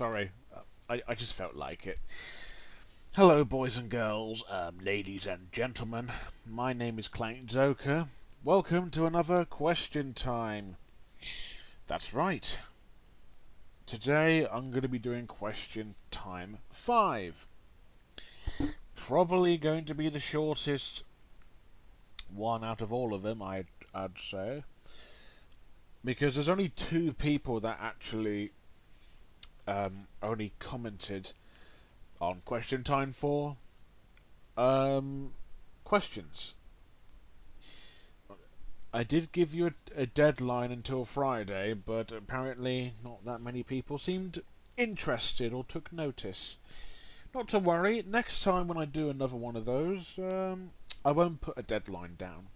Sorry, I just felt like it. Hello, boys and girls, ladies and gentlemen. My name is Clank Joker. Welcome to another question time. That's right. Today I'm going to be doing question time 5. Probably going to be the shortest one out of all of them, I'd say. Because there's only 2 people that actually only commented on question time 4 questions. I did give you a deadline until Friday, but apparently not that many people seemed interested or took notice. Not to worry, next time when I do another one of those, I won't put a deadline down.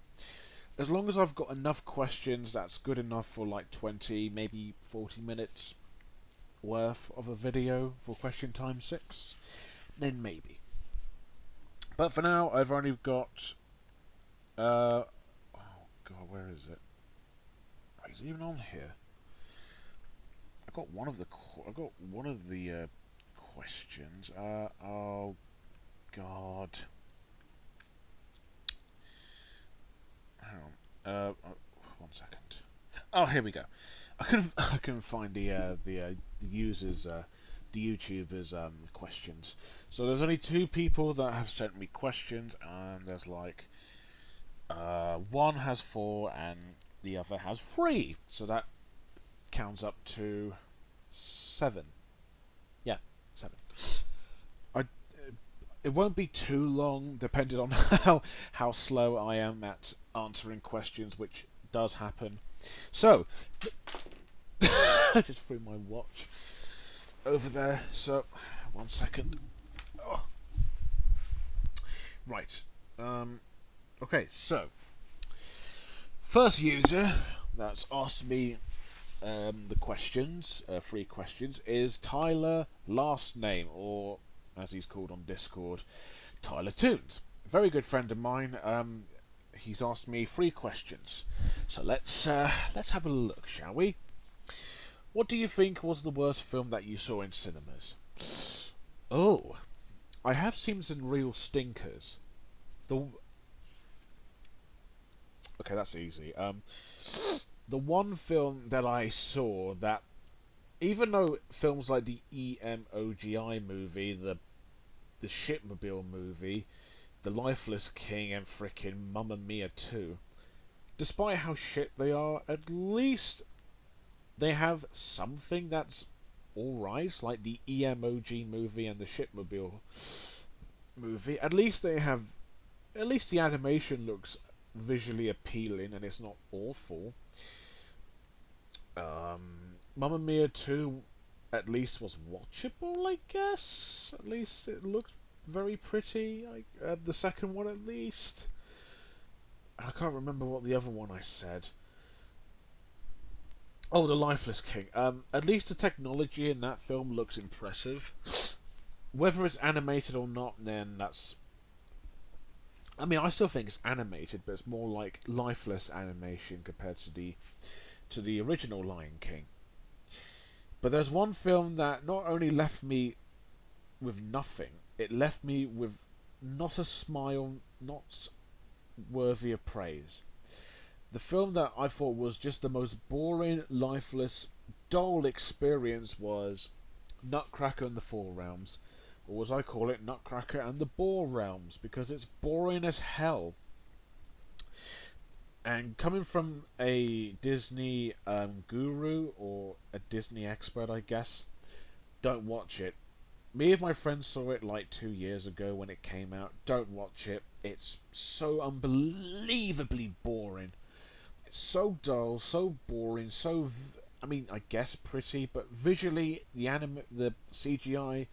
As long as I've got enough questions that's good enough for like 20, maybe 40 minutes worth of a video for question time 6, then maybe. But for now, I've only got oh god, where is it? Oh, is it even on here? I got one of the questions. Oh god. Hang on. 1 second. Oh, here we go. I couldn't find the users the YouTubers questions. So there's only 2 people that have sent me questions, and there's like one has 4 and the other has 3. So that counts up to 7. Yeah, 7. It won't be too long, depending on how slow I am at answering questions, which does happen. So, I just threw my watch over there. So, 1 second. Oh. Right. Okay. So, first user that's asked me the questions, 3 questions, is Tyler Last Name, or as he's called on Discord, Tyler Toons. A very good friend of mine. He's asked me 3 questions. So let's have a look, shall we? What do you think was the worst film that you saw in cinemas? Oh, I have seen some real stinkers. Okay, that's easy. The one film that I saw that, even though films like the Emogi movie, the Shipmobile movie, The Lifeless King, and frickin' Mamma Mia 2, despite how shit they are, at least they have something that's alright, like the Emoji movie and the Shipmobile movie. At least the animation looks visually appealing and it's not awful. Mamma Mia 2 at least was watchable, I guess. At least it looked very pretty. The second one, at least. I can't remember what the other one I said. Oh, The Lifeless King. At least the technology in that film looks impressive. Whether it's animated or not, then that's... I mean, I still think it's animated, but it's more like lifeless animation compared to the original Lion King. But there's one film that not only left me with nothing, it left me with not a smile, not worthy of praise. The film that I thought was just the most boring, lifeless, dull experience was Nutcracker and the Four Realms, or as I call it, Nutcracker and the Boar Realms, because it's boring as hell. And coming from a Disney guru, or a Disney expert, I guess, don't watch it. Me and my friends saw it like 2 years ago when it came out. Don't watch it. It's so unbelievably boring. It's so dull, so boring, I mean, I guess pretty, but visually, the CGI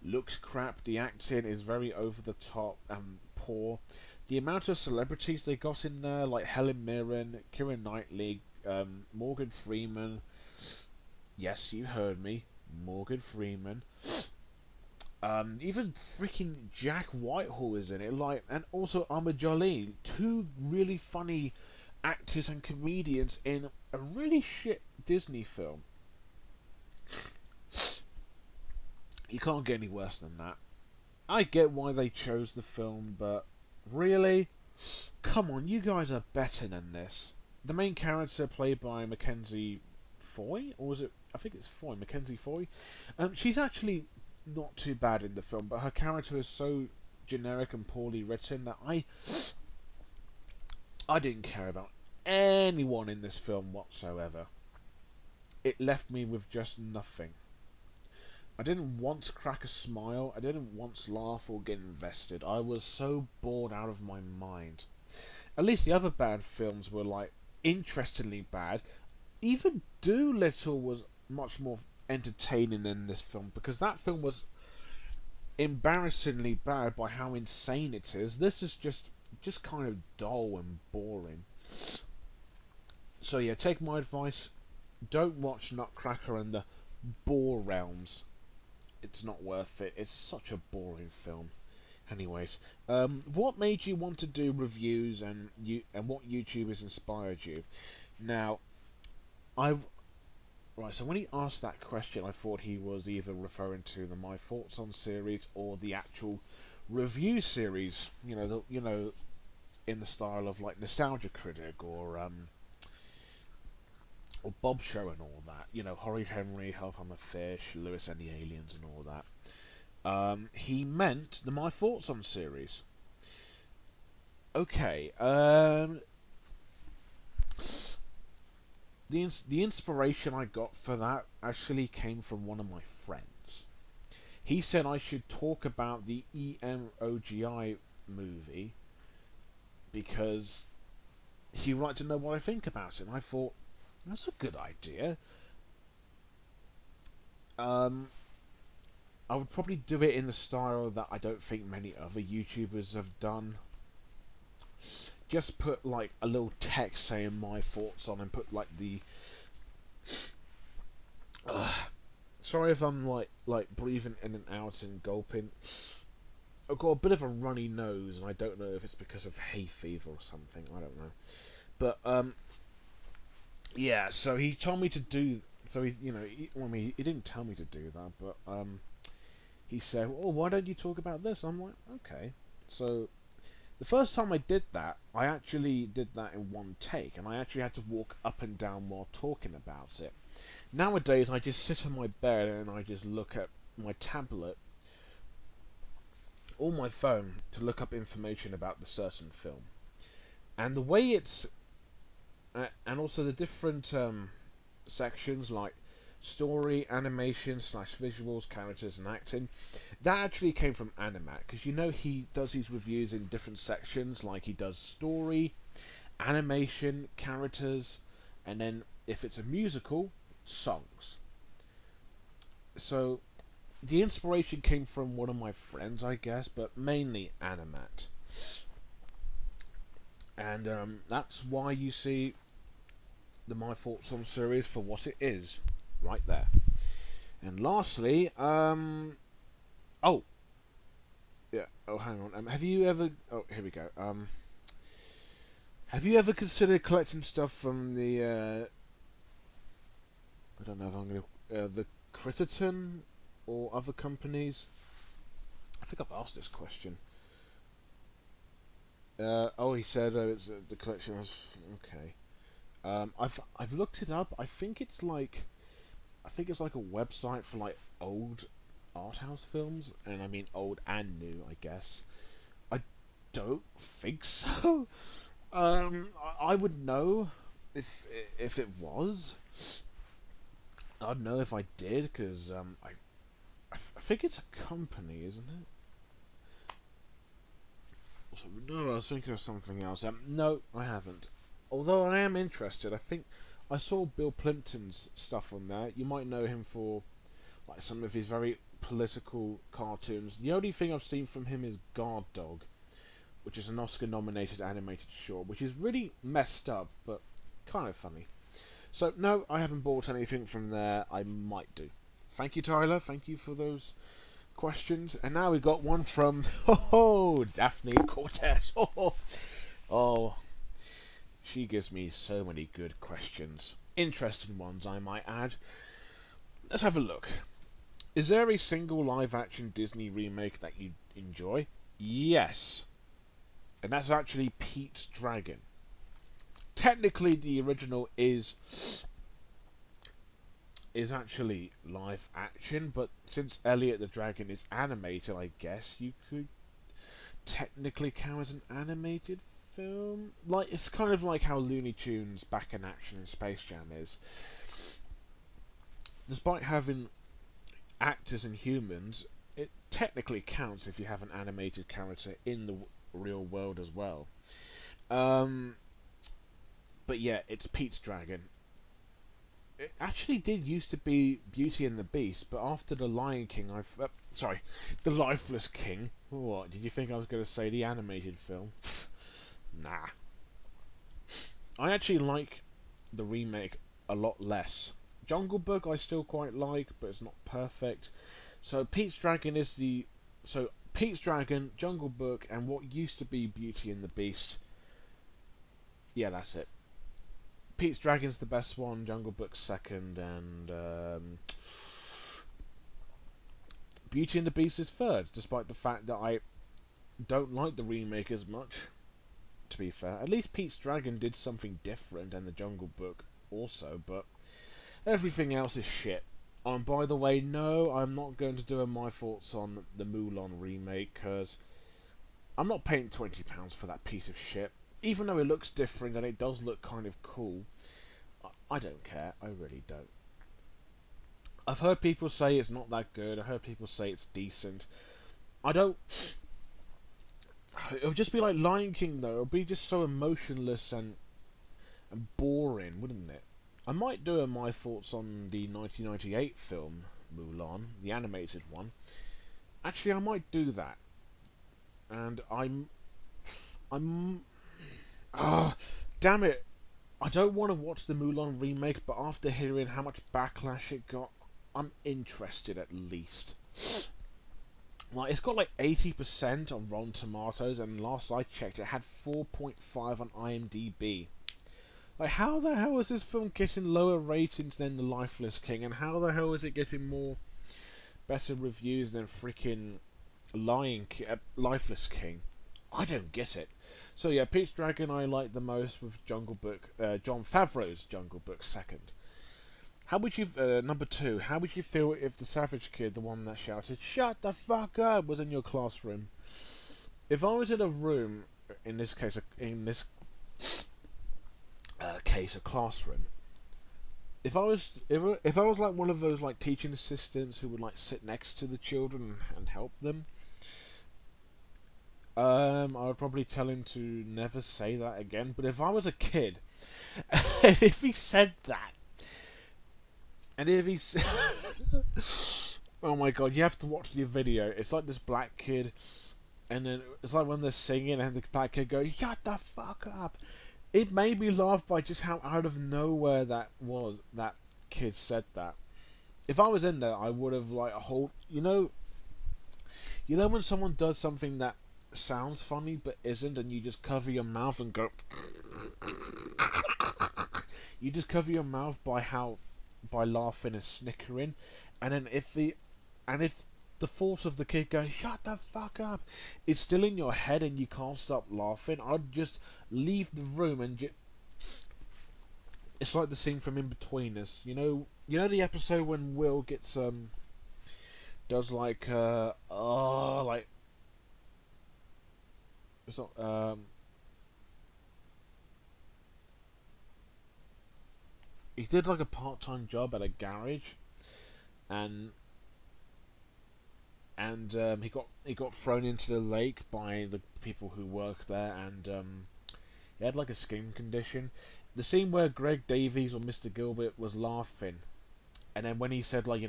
looks crap. The acting is very over the top and poor. The amount of celebrities they got in there, like Helen Mirren, Keira Knightley, Morgan Freeman. Yes, you heard me, Morgan Freeman. Even freaking Jack Whitehall is in it, and also Ahmed Jalil, 2 really funny actors and comedians in a really shit Disney film. You can't get any worse than that. I get why they chose the film, but really? Come on, you guys are better than this. The main character, played by Mackenzie Foy, or was it? I think it's Foy, Mackenzie Foy. She's actually not too bad in the film, but her character is so generic and poorly written that I didn't care about anyone in this film whatsoever. It left me with just nothing. I didn't once crack a smile, I didn't once laugh or get invested. I was so bored out of my mind. At least the other bad films were like interestingly bad. Even Doolittle was much more entertaining than this film, because that film was embarrassingly bad by how insane it is. This is just kind of dull and boring. So yeah, take my advice. Don't watch Nutcracker and the Bore Realms. It's not worth it. It's such a boring film. Anyways, what made you want to do reviews, and what YouTubers inspired you? Now, so when he asked that question, I thought he was either referring to the My Thoughts on series or the actual review series. In the style of like Nostalgia Critic or Bob Show and all that. Horry Henry, Help I'm a Fish, Lewis and the Aliens and all that. He meant the My Thoughts on series. Okay. The inspiration I got for that actually came from one of my friends. He said I should talk about the EMOGI movie because he would like to know what I think about it. And I thought, that's a good idea. I would probably do it in the style that I don't think many other YouTubers have done. Just put like a little text saying my thoughts on, and put like the. Sorry if I'm like breathing in and out and gulping. I've got a bit of a runny nose, and I don't know if it's because of hay fever or something. I don't know, but yeah. So he told me to do. So he didn't tell me to do that, but he said, "Oh, why don't you talk about this?" I'm like, okay. So the first time I did that, I actually did that in one take, and I actually had to walk up and down while talking about it. Nowadays, I just sit on my bed and I just look at my tablet or my phone to look up information about the certain film. And the way it's... and also the different sections like story, animation / visuals, characters and acting, that actually came from Animat, because he does his reviews in different sections, like he does story, animation, characters, and then if it's a musical, songs. So the inspiration came from one of my friends, I guess, but mainly Animat. And that's why you see the My Thoughts on series for what it is, right there. And lastly, oh yeah, oh hang on, have you ever? Oh, here we go. Have you ever considered collecting stuff from the? I don't know if I'm gonna the Critterton or other companies. I think I've asked this question. He said it's the collection was okay. I've looked it up. I think it's like a website for like old art house films, and I mean old and new, I guess. I don't think so. I would know if it was. I'd know if I did, because I think it's a company, isn't it? No, I was thinking of something else. No, I haven't. Although I am interested. I think I saw Bill Plimpton's stuff on there. You might know him for like some of his very political cartoons. The only thing I've seen from him is Guard Dog, which is an Oscar-nominated animated short, which is really messed up, but kind of funny. So, no, I haven't bought anything from there. I might do. Thank you, Tyler. Thank you for those questions. And now we got one from Daphne Cortez. Oh, she gives me so many good questions. Interesting ones, I might add. Let's have a look. Is there a single live-action Disney remake that you enjoy? Yes. And that's actually Pete's Dragon. Technically, the original is actually live action, but since Elliot the Dragon is animated, I guess you could technically count as an animated film. Like, it's kind of like how Looney Tunes Back in Action in Space Jam is. Despite having actors and humans, it technically counts if you have an animated character in the real world as well. But yeah, it's Pete's Dragon. It actually did used to be Beauty and the Beast, but after The Lion King, The Lifeless King. What, did you think I was going to say the animated film? Nah. I actually like the remake a lot less. Jungle Book I still quite like, but it's not perfect. So Pete's Dragon, Jungle Book, and what used to be Beauty and the Beast. Yeah, that's it. Pete's Dragon's the best one, Jungle Book's second, and Beauty and the Beast is third, despite the fact that I don't like the remake as much, to be fair. At least Pete's Dragon did something different, and the Jungle Book also, but everything else is shit. By the way, no, I'm not going to do my thoughts on the Mulan remake, because I'm not paying £20 for that piece of shit. Even though it looks different and it does look kind of cool, I don't care. I really don't. I've heard people say it's not that good. I heard people say it's decent. I don't... It would just be like Lion King, though. It would be just so emotionless and boring, wouldn't it? I might do my thoughts on the 1998 film, Mulan, the animated one. Actually, I might do that. And damn it. I don't want to watch the Mulan remake, but after hearing how much backlash it got, I'm interested at least. Like, it's got like 80% on Rotten Tomatoes, and last I checked, it had 4.5 on IMDb. Like, how the hell is this film getting lower ratings than The Lifeless King, and how the hell is it getting better reviews than freaking Lifeless King? I don't get it. So yeah, Pete's Dragon I like the most, with Jungle Book, Jon Favreau's Jungle Book second. How would you, number 2, how would you feel if the Savage Kid, the one that shouted, "Shut the fuck up," was in your classroom? If I was in a room, in this case, a classroom, if I was like one of those like teaching assistants who would like sit next to the children and help them, I would probably tell him to never say that again. But if I was a kid, and if he said that, and if he's... oh my god, you have to watch the video. It's like this black kid, and then it's like when they're singing and the black kid goes, "Shut the fuck up." It made me laugh by just how out of nowhere that kid said that. If I was in there, I would have like you know when someone does something that sounds funny but isn't, and you just cover your mouth and go... you just cover your mouth by laughing and snickering, and then if the force of the kid going, "Shut the fuck up," it's still in your head and you can't stop laughing, I'd just leave the room and it's like the scene from In-Betweeners. You know the episode when Will gets does like like it's not he did like a part-time job at a garage, and he got thrown into the lake by the people who work there, and he had like a skin condition. The scene where Greg Davies or Mr. Gilbert was laughing, and then when he said, like,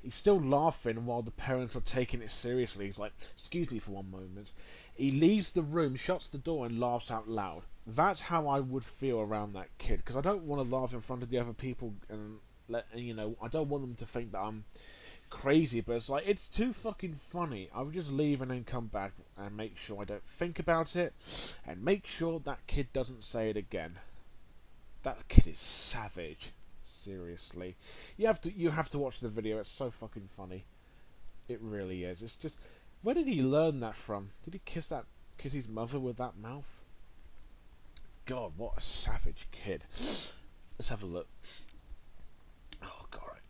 he's still laughing while the parents are taking it seriously, he's like, "Excuse me for one moment." He leaves the room, shuts the door, and laughs out loud. That's how I would feel around that kid, because I don't want to laugh in front of the other people, and I don't want them to think that I'm crazy, but it's like, it's too fucking funny. I would just leave and then come back and make sure I don't think about it, and make sure that kid doesn't say it again. That kid is savage. Seriously, you have to watch the video. It's so fucking funny. It really is. It's just, where did he learn that from? Did he kiss his mother with that mouth? God, what a savage kid. Let's have a look. Oh god,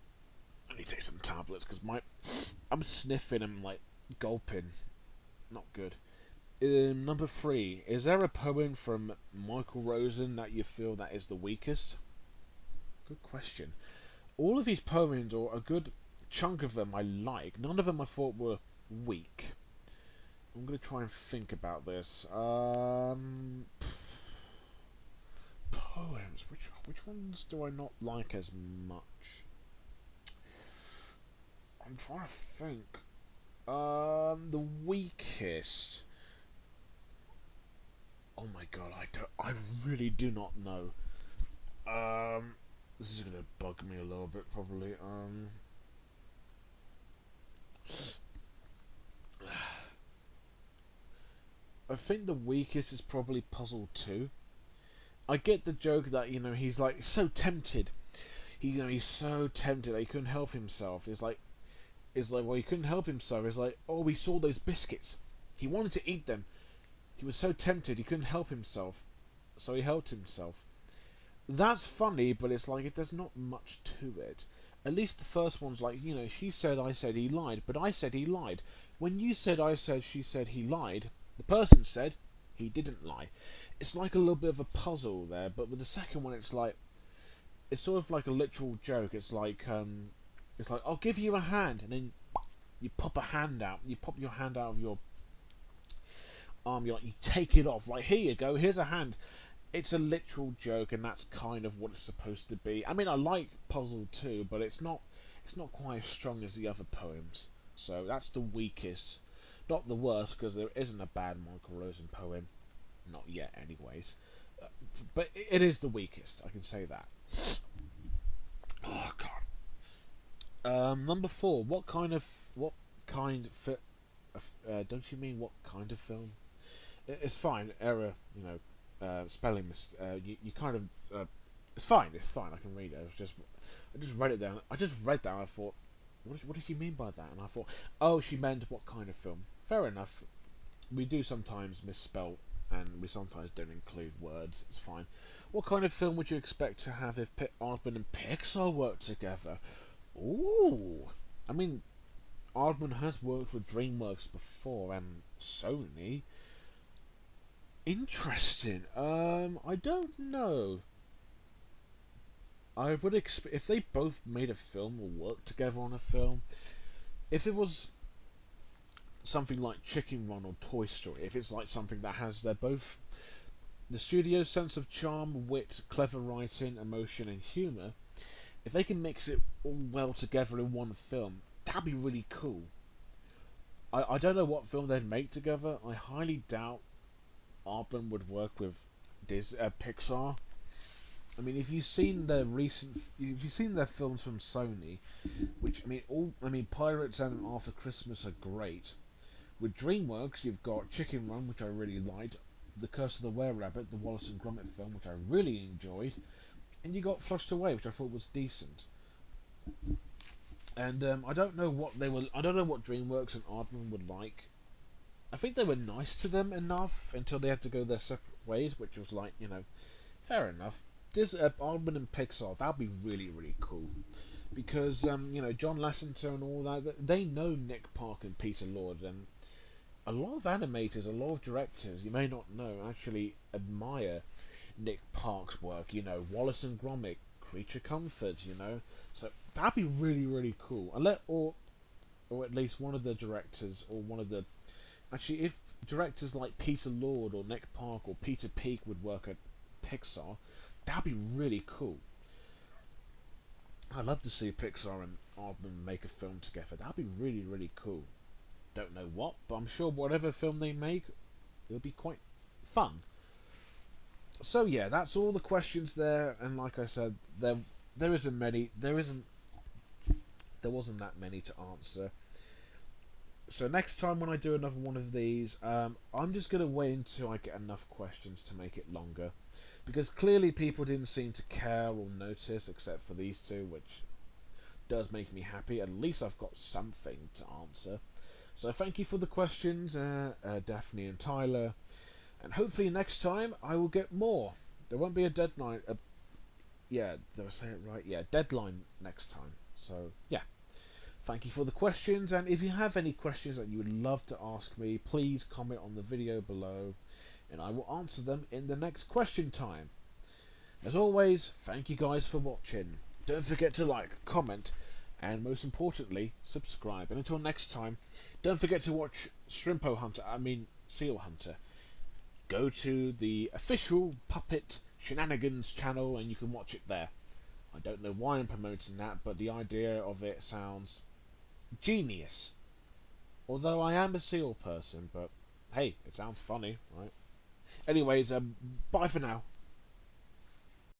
I need to take some tablets because I'm sniffing and like gulping. Not good. Number 3. Is there a poem from Michael Rosen that you feel that is the weakest? Good question. All of his poems, or a good chunk of them, I like. None of them I thought were weak. I'm going to try and think about this. Poems. Which ones do I not like as much? I'm trying to think. The weakest. Oh my god, I really do not know. This is gonna bug me a little bit, probably. I think the weakest is probably Puzzle 2. I get the joke that, he's like so tempted. He's so tempted that he couldn't help himself. Well, he couldn't help himself. It's like, oh, he saw those biscuits. He wanted to eat them. He was so tempted he couldn't help himself. So he helped himself. That's funny, but it's like, there's not much to it. At least the first one's like, she said, I said, he lied, but I said he lied. When you said, I said, she said, he lied, the person said he didn't lie. It's like a little bit of a puzzle there, but with the second one, it's sort of like a literal joke. It's like, I'll give you a hand, and then you pop a hand out. You pop your hand out of your arm. You take it off. Like, here you go. Here's a hand. It's a literal joke, and that's kind of what it's supposed to be. I mean, I like Puzzle 2, but it's not quite as strong as the other poems. So that's the weakest. Not the worst, because there isn't a bad Michael Rosen poem. Not yet, anyways. But it is the weakest, I can say that. Oh, God. Number 4. Don't you mean what kind of film? It's fine. Error, spelling mistake. You kind of. It's fine. I can read it. I just read it down. I thought, what did you mean by that? And I thought, oh, she meant what kind of film. Fair enough. We do sometimes misspell, and we sometimes don't include words. It's fine. What kind of film would you expect to have if Aardman and Pixar worked together? Ooh. I mean, Aardman has worked with DreamWorks before and Sony. Interesting. I don't know. I would expect if they both made a film or worked together on a film. If it was something like Chicken Run or Toy Story, if it's like something that has both the studio's sense of charm, wit, clever writing, emotion, and humour, if they can mix it all well together in one film, that'd be really cool. I don't know what film they'd make together. I highly doubt Aardman would work with Pixar. I mean, if you've seen their films from Sony, which Pirates and After Christmas are great. With DreamWorks, you've got Chicken Run, which I really liked, The Curse of the Were-Rabbit, the Wallace and Gromit film, which I really enjoyed, and you got Flushed Away, which I thought was decent. And I don't know what DreamWorks and Aardman would like. I think they were nice to them enough until they had to go their separate ways, which was like, fair enough. This Aardman and Pixar, that'd be really, really cool. Because, John Lasseter and all that, they know Nick Park and Peter Lord, and a lot of animators, a lot of directors, you may not know, actually admire Nick Park's work. Wallace and Gromit, Creature Comforts, So that'd be really, really cool. Or at least one of the directors, or one of the... Actually, if directors like Peter Lord or Nick Park or Peter Peak would work at Pixar, that'd be really cool. I'd love to see Pixar and Aardman make a film together. That'd be really, really cool. Don't know what, but I'm sure whatever film they make, it'll be quite fun. So yeah, that's all the questions there. And like I said, there wasn't that many to answer. So next time when I do another one of these, I'm just going to wait until I get enough questions to make it longer. Because clearly people didn't seem to care or notice, except for these two, which does make me happy. At least I've got something to answer. So thank you for the questions, Daphne and Tyler. And hopefully next time I will get more. There won't be a deadline. Yeah, did I say it right? Yeah, deadline next time. So, yeah. Thank you for the questions. And if you have any questions that you would love to ask me, please comment on the video below. And I will answer them in the next question time. As always, thank you guys for watching. Don't forget to like, comment, and most importantly, subscribe. And until next time, don't forget to watch Seal Hunter. Go to the official Puppet Shenanigans channel and you can watch it there. I don't know why I'm promoting that, but the idea of it sounds genius. Although I am a seal person, but hey, it sounds funny, right? Anyways, bye for now.